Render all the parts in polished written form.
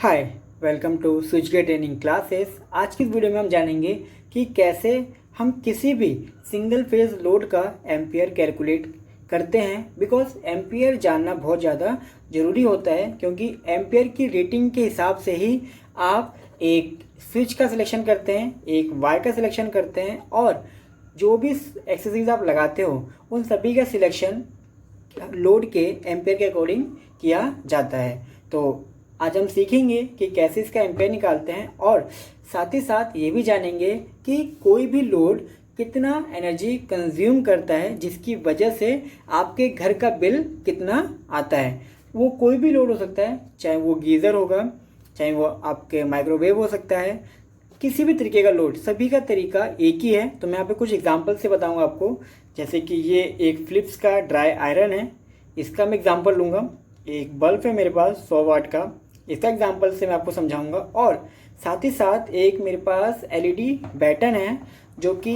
Hi, welcome to स्विचगेट training classes. आज की इस वीडियो में हम जानेंगे कि कैसे हम किसी भी सिंगल फेज लोड का एम्पियर कैलकुलेट करते हैं। बिकॉज एम्पियर जानना बहुत ज़्यादा ज़रूरी होता है, क्योंकि एम्पियर की रेटिंग के हिसाब से ही आप एक स्विच का सिलेक्शन करते हैं, एक वायर का सिलेक्शन करते हैं, और जो भी एक्सेसरीज आप लगाते हो उन सभी का सिलेक्शन लोड के एम्पियर के अकॉर्डिंग किया जाता है। तो आज हम सीखेंगे कि कैसे इसका एम्पेयर निकालते हैं, और साथ ही साथ ये भी जानेंगे कि कोई भी लोड कितना एनर्जी कंज्यूम करता है, जिसकी वजह से आपके घर का बिल कितना आता है। वो कोई भी लोड हो सकता है, चाहे वो गीज़र होगा, चाहे वो आपके माइक्रोवेव हो सकता है, किसी भी तरीके का लोड, सभी का तरीका एक ही है। तो मैं यहाँ पे कुछ एग्जांपल से बताऊंगा आपको। जैसे कि ये एक फिलिप्स का ड्राई आयरन है, इसका मैं एग्जांपल लूँगा। एक बल्ब है मेरे पास 100 वाट का, इसका एग्जांपल से मैं आपको समझाऊंगा। और साथ ही साथ एक मेरे पास एलईडी बैटन है जो कि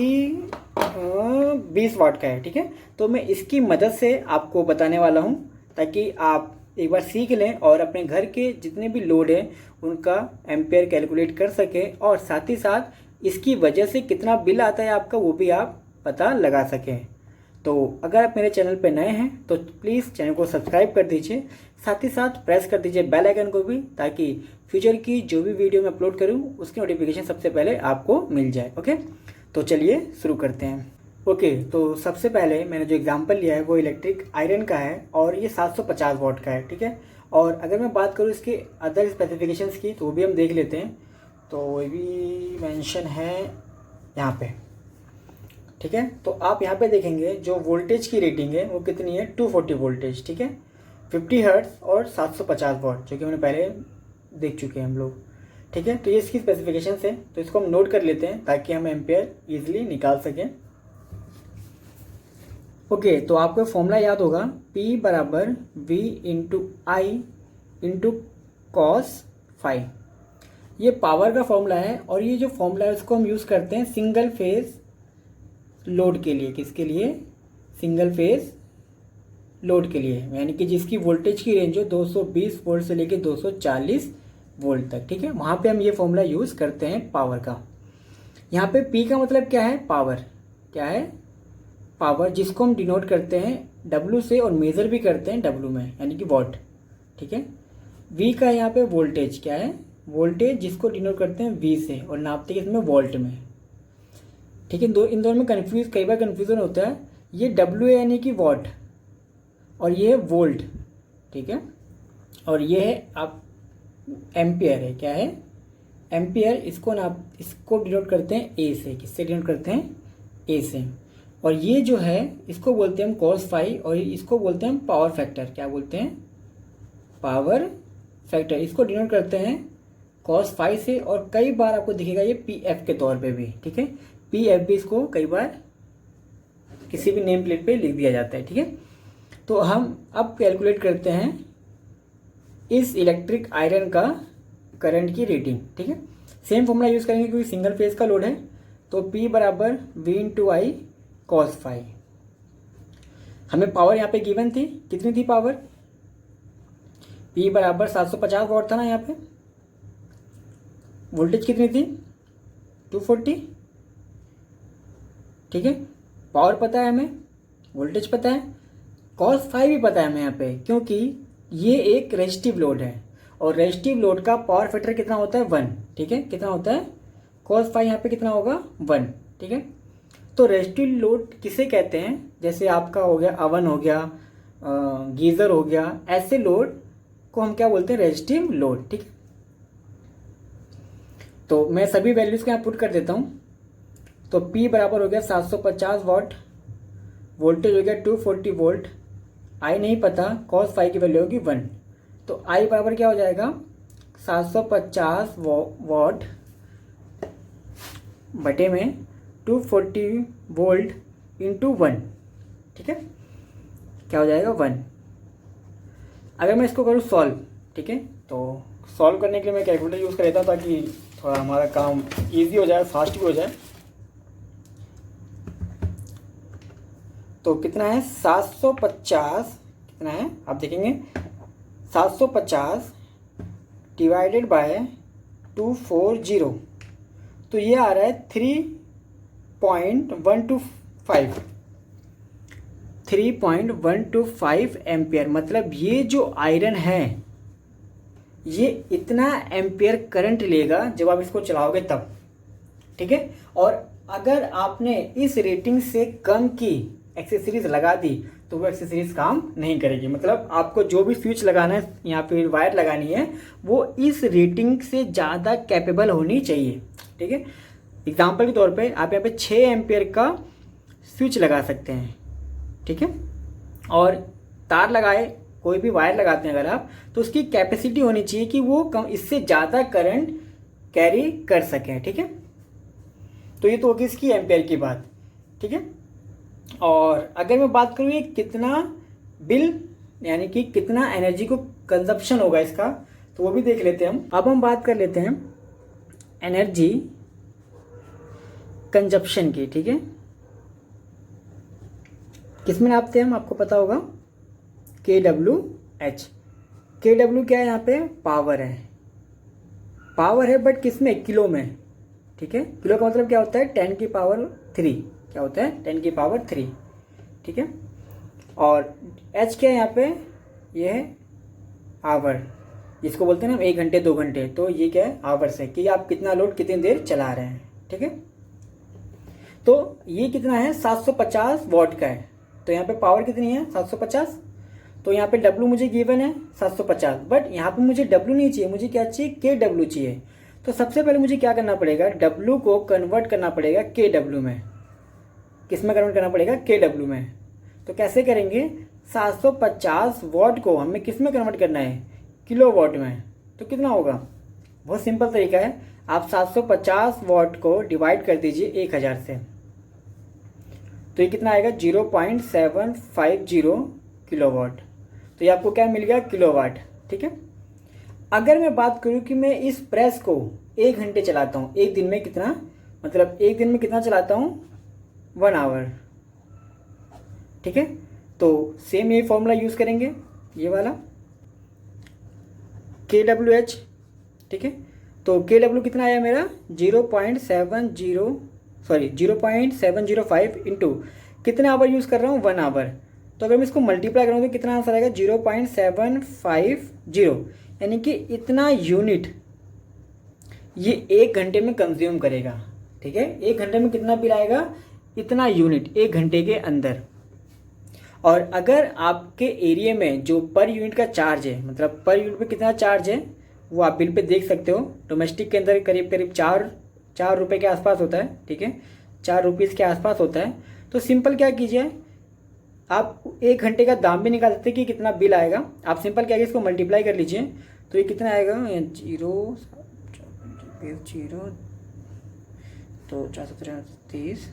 20 वाट का है। ठीक है, तो मैं इसकी मदद से आपको बताने वाला हूँ, ताकि आप एक बार सीख लें और अपने घर के जितने भी लोड हैं उनका एम्पेयर कैलकुलेट कर सकें, और साथ ही साथ इसकी वजह से कितना बिल आता है आपका वो भी आप पता लगा सकें। तो अगर आप मेरे चैनल पर नए हैं तो प्लीज़ चैनल को सब्सक्राइब कर दीजिए, साथ ही साथ प्रेस कर दीजिए बेल आइकन को भी, ताकि फ्यूचर की जो भी वीडियो मैं अपलोड करूं उसकी नोटिफिकेशन सबसे पहले आपको मिल जाए। ओके, तो चलिए शुरू करते हैं। ओके, तो सबसे पहले मैंने जो एग्जांपल लिया है वो इलेक्ट्रिक आयरन का है, और ये 750 वाट का है। ठीक है, और अगर मैं बात करूँ इसके अदर स्पेसिफिकेशंस की तो वो भी हम देख लेते हैं। तो वो भी मेंशन है यहाँ पे। ठीक है, तो आप यहाँ पे देखेंगे जो वोल्टेज की रेटिंग है वो कितनी है, 240 वोल्टेज। ठीक है, 50 हर्ट्ज और 750 वाट, जो कि हमने पहले देख चुके हैं हम लोग। ठीक है, तो ये इसकी स्पेसिफिकेशन है, तो इसको हम नोट कर लेते हैं ताकि हम एम्पेयर इजीली निकाल सकें। ओके, तो आपको फॉर्मूला याद होगा, P बराबर V into I into cos phi. ये पावर का फॉर्मूला है, और ये जो फॉर्मूला है उसको हम यूज़ करते हैं सिंगल फेज लोड के लिए। किसके लिए? सिंगल फेज लोड के लिए, यानी कि जिसकी वोल्टेज की रेंज हो 220 वोल्ट से लेके 240 वोल्ट तक। ठीक है, वहाँ पे हम ये फॉर्मूला यूज़ करते हैं पावर का। यहाँ पे P का मतलब क्या है? पावर। क्या है? पावर, जिसको हम डिनोट करते हैं W से, और मेज़र भी करते हैं W में, यानी कि वॉट। ठीक है, V का यहाँ पे वोल्टेज। क्या है? वोल्टेज, जिसको डिनोट करते हैं V से, और नापते हैं इसमें वोल्ट में। ठीक है, इन दोनों में कई बार कन्फ्यूज़न होता है। ये W है यानी कि वॉट, और ये है वोल्ट। ठीक है, और ये है आप एम्पियर है। क्या है? एम्पियर। इसको डिनोट करते हैं ए से। किससे डिनोट करते हैं? ए से। और ये जो है इसको बोलते हैं हम कॉस फाई, और इसको बोलते हैं हम पावर फैक्टर। क्या बोलते हैं? Power factor. इसको डिनोट करते हैं कॉस फाई से, और कई बार आपको दिखेगा ये पी एफ के तौर पे भी। ठीक है, पी एफ भी इसको कई बार किसी भी नेम प्लेट पे लिख दिया जाता है। ठीक है, तो हम अब कैलकुलेट करते हैं इस इलेक्ट्रिक आयरन का करंट की रेटिंग। ठीक है, सेम फॉर्मूला यूज़ करेंगे क्योंकि सिंगल फेज का लोड है। तो P बराबर V into I cos phi. हमें पावर यहाँ पे गिवन थी, कितनी थी पावर? P बराबर 750 वाट था ना यहाँ पे। वोल्टेज कितनी थी? 240। ठीक है, पावर पता है हमें, वोल्टेज पता है, कॉस फाई भी पता है हमें यहाँ पे, क्योंकि ये एक रेजिस्टिव लोड है, और रेजिस्टिव लोड का पावर फैक्टर कितना होता है? 1। ठीक है, कितना होता है? कॉस फाई यहाँ पे कितना होगा? 1। ठीक है, तो रेजिस्टिव लोड किसे कहते हैं? जैसे आपका हो गया अवन, हो गया गीज़र, हो गया, ऐसे लोड को हम क्या बोलते हैं? Resistive load. ठीक है, तो मैं सभी वैल्यूज को यहाँ पुट कर देता हूँ। तो P बराबर हो गया 750 वाट, वोल्टेज हो गया 240 वोल्ट, आई नहीं पता, कॉस फाई की वैल्यू होगी 1। तो आई बराबर क्या हो जाएगा? 750 वाट बटे में 240 वोल्ट इंटू 1। ठीक है, क्या हो जाएगा? 1। अगर मैं इसको करूँ सॉल्व, ठीक है, तो सॉल्व करने के लिए मैं कैलकुलेटर यूज़ कर लेता हूँ, ताकि थोड़ा हमारा काम ईजी हो जाए, फास्ट भी हो जाए। तो कितना है? 750, कितना है आप देखेंगे, 750 डिवाइडेड बाय 240, तो ये आ रहा है 3.125 3.125 एम्पियर। मतलब ये जो आयरन है ये इतना एम्पियर करंट लेगा जब आप इसको चलाओगे तब, ठीक है। और अगर आपने इस रेटिंग से कम की एक्सेसरीज लगा दी तो वो एक्सेसरीज काम नहीं करेगी। मतलब आपको जो भी स्विच लगाना है, यहाँ पे वायर लगानी है, वो इस रेटिंग से ज़्यादा कैपेबल होनी चाहिए, ठीक है। एग्जाम्पल के तौर पे आप यहाँ पे 6 एम्पियर का स्विच लगा सकते हैं, ठीक है। और तार लगाए, कोई भी वायर लगाते हैं अगर आप, तो उसकी कैपेसिटी होनी चाहिए कि वो कम, इससे ज़्यादा करंट कैरी कर सकें, ठीक है। तो ये तो होगी इसकी एम्पेयर की बात, ठीक है। और अगर मैं बात करूँ ये कितना बिल यानी कि कितना एनर्जी को कंजप्शन होगा इसका, तो वो भी देख लेते हैं हम। अब हम बात कर लेते हैं एनर्जी कंजप्शन की, ठीक है। किसमें नापते हैं हम, आपको पता होगा kWh। kW क्या है, यहाँ पे पावर है, पावर है बट किसमें, किलो में, ठीक है। किलो का मतलब क्या होता है, 10 की पावर 3, क्या होता है 10 की पावर 3, ठीक है। और H क्या है यहाँ पे, ये है आवर, जिसको बोलते हैं ना 1 घंटे 2 घंटे, तो ये क्या है आवर्स है कि आप कितना लोड कितनी देर चला रहे हैं, ठीक है। तो ये कितना है 750 वॉट का है, तो यहाँ पे पावर कितनी है 750, तो यहाँ पे W मुझे गिवन है 750, बट यहाँ पे मुझे W नहीं चाहिए, मुझे क्या चाहिए kW चाहिए। तो सबसे पहले मुझे क्या करना पड़ेगा, W को कन्वर्ट करना पड़ेगा kW में। किस में कन्वर्ट करना पड़ेगा, kW में। तो कैसे करेंगे, 750 वॉट को हमें किस में कन्वर्ट करना है, किलो वॉट में। तो कितना होगा, बहुत सिंपल तरीका है, आप 750 वॉट को डिवाइड कर दीजिए 1000 से, तो ये कितना आएगा 0.750 किलोवाट। तो ये आपको क्या मिल गया, किलोवाट, ठीक है। अगर मैं बात करूं कि मैं इस प्रेस को 1 घंटे चलाता हूं, एक दिन में कितना, मतलब एक दिन में कितना चलाता हूं, 1 आवर, ठीक है। तो सेम ये फॉर्मूला यूज करेंगे, ये वाला kWh, ठीक है। तो kW कितना आया मेरा 0.705 इंटू कितने आवर यूज़ कर रहा हूँ, 1 आवर। तो अगर मैं इसको मल्टीप्लाई करूँगा तो कितना आंसर आएगा 0.750, यानी कि इतना यूनिट ये 1 घंटे में कंज्यूम करेगा, ठीक है। 1 घंटे में कितना बिल आएगा, इतना यूनिट 1 घंटे के अंदर। और अगर आपके एरिया में जो पर यूनिट का चार्ज है, मतलब पर यूनिट पे कितना चार्ज है वो आप बिल पे देख सकते हो। डोमेस्टिक के अंदर करीब करीब 4 रुपये के आसपास होता है, ठीक है, 4 रुपीज़ के आसपास होता है। तो सिंपल क्या कीजिए, आप 1 घंटे का दाम भी निकाल सकते हैं कि कितना बिल आएगा। आप सिंपल क्या इसको मल्टीप्लाई कर लीजिए, तो ये कितना आएगा, 0 तो 430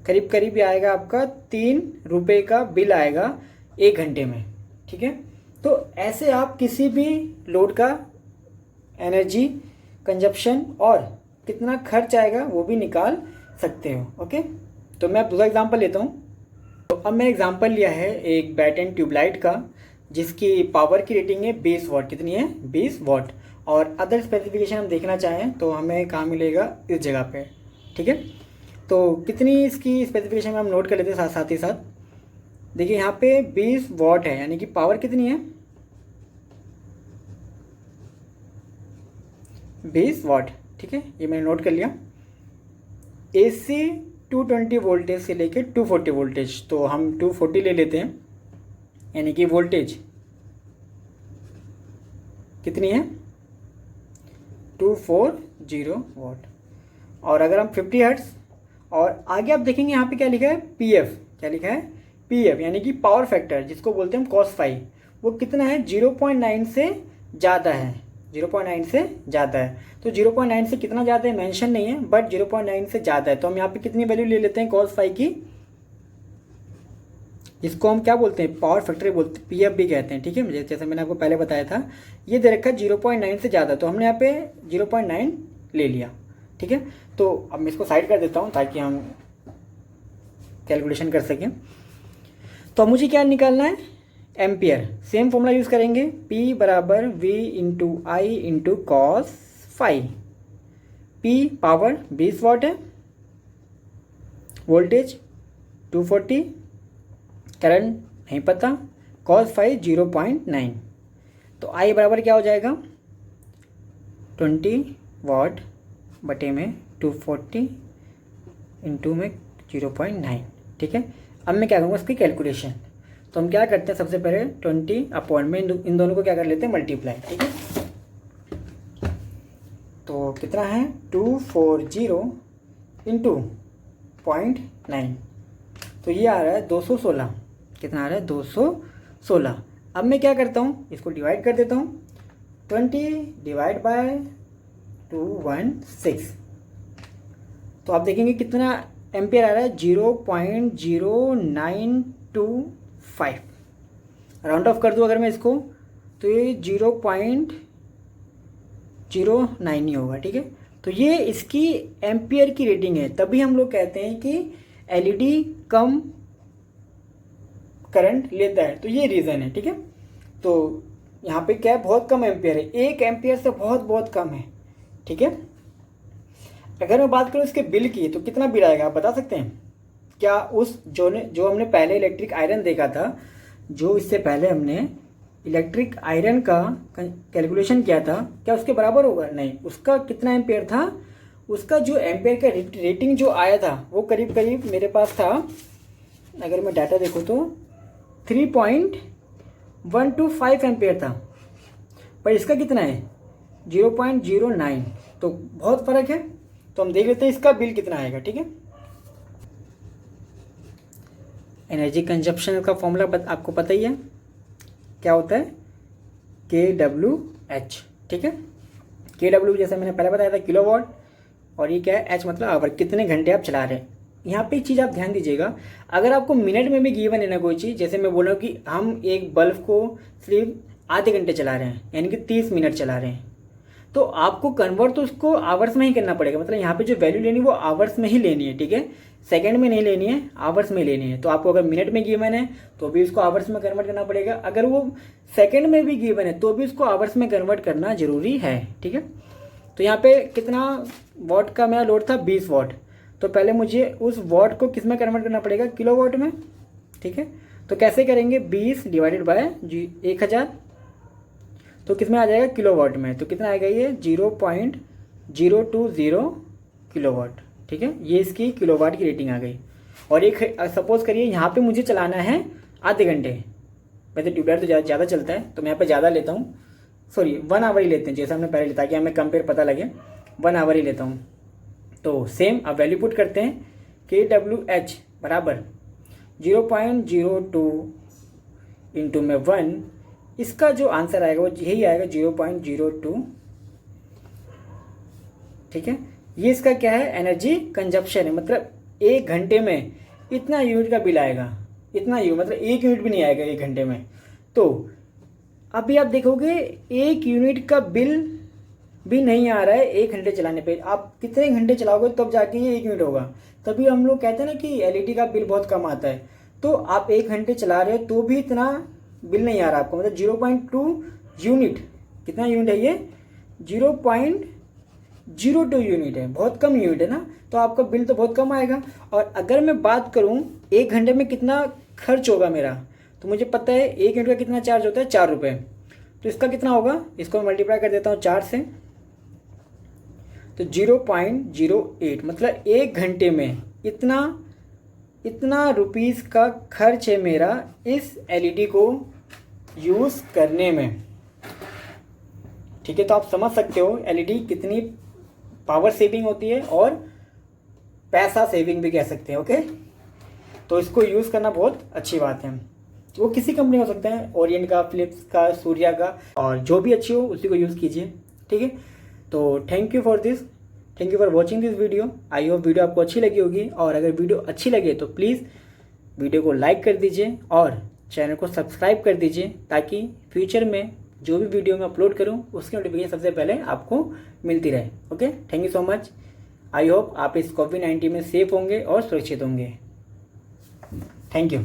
करीब करीब आएगा आपका 3 रुपये का बिल आएगा 1 घंटे में, ठीक है। तो ऐसे आप किसी भी लोड का एनर्जी कंजप्शन और कितना खर्च आएगा वो भी निकाल सकते हो, ओके। तो मैं अब दूसरा एग्जांपल लेता हूँ। तो अब मैं एग्जांपल लिया है एक बैट एंड ट्यूबलाइट का, जिसकी पावर की रेटिंग है 20 वॉट, कितनी है 20 वॉट। और अदर स्पेसिफिकेशन हम देखना चाहें तो हमें कहाँ मिलेगा, इस जगह पे, ठीक है। तो कितनी इसकी स्पेसिफिकेशन में हम नोट कर लेते हैं साथ ही साथ। देखिए यहाँ पे 20 वॉट है, यानी कि पावर कितनी है 20 वॉट, ठीक है, ये मैंने नोट कर लिया। AC 220 वोल्टेज से लेके 240 वोल्टेज, तो हम 240 ले लेते हैं, यानी कि वोल्टेज कितनी है 240 वॉट। और अगर हम 50 हर्ट्ज, और आगे आप देखेंगे यहाँ पे क्या लिखा है PF, क्या लिखा है PF, यानी कि पावर फैक्टर, जिसको बोलते हैं cos फाई, वो कितना है 0.9 से ज़्यादा है, 0.9 से ज़्यादा है। तो 0.9 से कितना ज़्यादा है मेंशन नहीं है, बट 0.9 से ज़्यादा है। तो हम यहाँ पे कितनी वैल्यू ले लेते हैं cos फाई की, जिसको हम क्या बोलते हैं पावर फैक्टर बोलते हैं, PF भी कहते हैं, ठीक है। जैसे मैंने आपको पहले बताया था, ये दे रखा है 0.9 से ज़्यादा, तो हमने यहाँ पे 0.9 ले लिया, ठीक है। तो अब मैं इसको साइड कर देता हूँ ताकि हम कैलकुलेशन कर सकें। तो अब मुझे क्या निकालना है, एम्पियर, सेम फॉर्मूला यूज़ करेंगे, P बराबर V into I into cos phi. P power 20 watt है, वोल्टेज 240, करंट नहीं पता, कॉस फाई 0.9। तो आई बराबर क्या हो जाएगा 20 वाट बटे में 240 इंटू में 0.9। ठीक है, अब मैं क्या करूँगा इसकी कैलकुलेशन। तो हम क्या करते हैं, सबसे पहले 20 अपॉन में इन दोनों को क्या कर लेते हैं मल्टीप्लाई। ठीक है, तो कितना है 240 इंटू 0.9, तो ये आ रहा है 216। कितना आ रहा है 216। अब मैं क्या करता हूँ, इसको डिवाइड कर देता हूँ, 20 डिवाइड बाय 216। तो आप देखेंगे कितना एम्पियर आ रहा है 0.0925। राउंड ऑफ कर दूँ अगर मैं इसको, तो ये 0.09 ही होगा। ठीक है, तो ये इसकी एम्पियर की रेटिंग है, तभी हम लोग कहते हैं कि एलईडी कम करंट लेता है, तो ये रीज़न है। ठीक है, तो यहाँ पे क्या है, बहुत कम एम्पियर है, 1 एम्पियर से बहुत कम है। ठीक है, अगर मैं बात करूँ इसके बिल की, तो कितना बिल आएगा आप बता सकते हैं क्या? उस जो हमने पहले इलेक्ट्रिक आयरन देखा था, जो इससे पहले हमने इलेक्ट्रिक आयरन का कैलकुलेशन किया था, क्या उसके बराबर होगा? नहीं। उसका कितना एम्पियर था, उसका जो एम्पियर का रेटिंग जो आया था वो करीब करीब मेरे पास था, अगर मैं डाटा देखूँ तो 3.125 एम्पियर था, पर इसका कितना है 0.09, तो बहुत फ़र्क है। तो हम देख लेते हैं इसका बिल कितना आएगा। ठीक है, एनर्जी कंजप्शन का फॉर्मूला आपको पता ही है, क्या होता है kWh। ठीक है, kW जैसे मैंने पहले बताया था किलोवाट, और ये क्या है h मतलब आवर, कितने घंटे आप चला रहे हैं। यहाँ पे एक चीज़ आप ध्यान दीजिएगा, अगर आपको मिनट में भी गिवन है ना कोई चीज़, जैसे मैं बोल रहा हूँ कि हम एक बल्ब को सिर्फ आधे घंटे चला रहे हैं, यानी कि 30 मिनट चला रहे हैं, तो आपको कन्वर्ट तो उसको आवर्स में ही करना पड़ेगा। मतलब यहाँ पे जो वैल्यू लेनी है वो आवर्स में ही लेनी है। ठीक है, सेकंड में नहीं लेनी है, आवर्स में लेनी है। तो आपको अगर मिनट में गिवन है तो भी उसको आवर्स में कन्वर्ट करना पड़ेगा, अगर वो सेकंड में भी गिवन है तो भी उसको आवर्स में कन्वर्ट करना जरूरी है। ठीक है, तो यहाँ पे कितना वॉट का मेरा लोड था 20 वॉट, तो पहले मुझे उस वॉट को किस में कन्वर्ट करना पड़ेगा, किलोवाट में। ठीक है, तो कैसे करेंगे, 20 डिवाइडेड बाय 1000, तो किस में आ जाएगा किलोवाट में, तो कितना आएगा ये 0.020 किलोवाट। ठीक है, ये इसकी किलोवाट की रेटिंग आ गई। और एक सपोज करिए यहाँ पे मुझे चलाना है आधे घंटे, वैसे ट्यूबलाइट तो ज़्यादा चलता है तो मैं यहाँ पे ज़्यादा लेता हूँ, सॉरी 1 आवर ही लेते हैं, जैसे हमने पहले लिया कि हमें कंपेयर पता लगे, 1 आवर ही लेता हूँ। तो सेम अब वैल्यू पुट करते हैं, kWh बराबर 0.02 इंटू में 1, इसका जो आंसर आएगा वो यही आएगा 0.02। ठीक है, ये इसका क्या है, एनर्जी कंजप्शन है, मतलब 1 घंटे में इतना यूनिट का बिल आएगा, इतना मतलब 1 यूनिट भी नहीं आएगा 1 घंटे में। तो अभी आप देखोगे 1 यूनिट का बिल भी नहीं आ रहा है 1 घंटे चलाने पे, आप कितने घंटे चलाओगे तब जाके ये 1 यूनिट होगा। तभी हम लोग कहते हैं ना कि एलईडी का बिल बहुत कम आता है। तो आप 1 घंटे चला रहे हो तो भी इतना बिल नहीं आ रहा आपको, मतलब 0.2 यूनिट, कितना यूनिट है ये 0.02 यूनिट है, बहुत कम यूनिट है ना, तो आपका बिल तो बहुत कम आएगा। और अगर मैं बात करूं 1 घंटे में कितना खर्च होगा मेरा, तो मुझे पता है 1 यूनिट का कितना चार्ज होता है 4 रुपये, तो इसका कितना होगा, इसको मैं मल्टीप्लाई कर देता हूँ 4 से, तो 0.08, मतलब 1 घंटे में इतना रुपीस का खर्च है मेरा इस एलईडी को यूज़ करने में। ठीक है, तो आप समझ सकते हो एलईडी कितनी पावर सेविंग होती है और पैसा सेविंग भी कह सकते हैं। ओके, तो इसको यूज़ करना बहुत अच्छी बात है। वो किसी कंपनी हो सकता है, ओरिएंट का, फिलिप्स का, सूर्या का, और जो भी अच्छी हो उसी को यूज़ कीजिए। ठीक है, तो thank you for watching this video. I hope video आपको अच्छी लगी होगी, और अगर वीडियो अच्छी लगे तो प्लीज़ वीडियो को लाइक कर दीजिए और चैनल को सब्सक्राइब कर दीजिए, ताकि फ्यूचर में जो भी वीडियो मैं अपलोड करूं उसकी नोटिफिकेशन सबसे पहले आपको मिलती रहे। Okay, thank you so much. I hope आप इस कोविड-19 में सेफ होंगे और सुरक्षित होंगे। Thank you.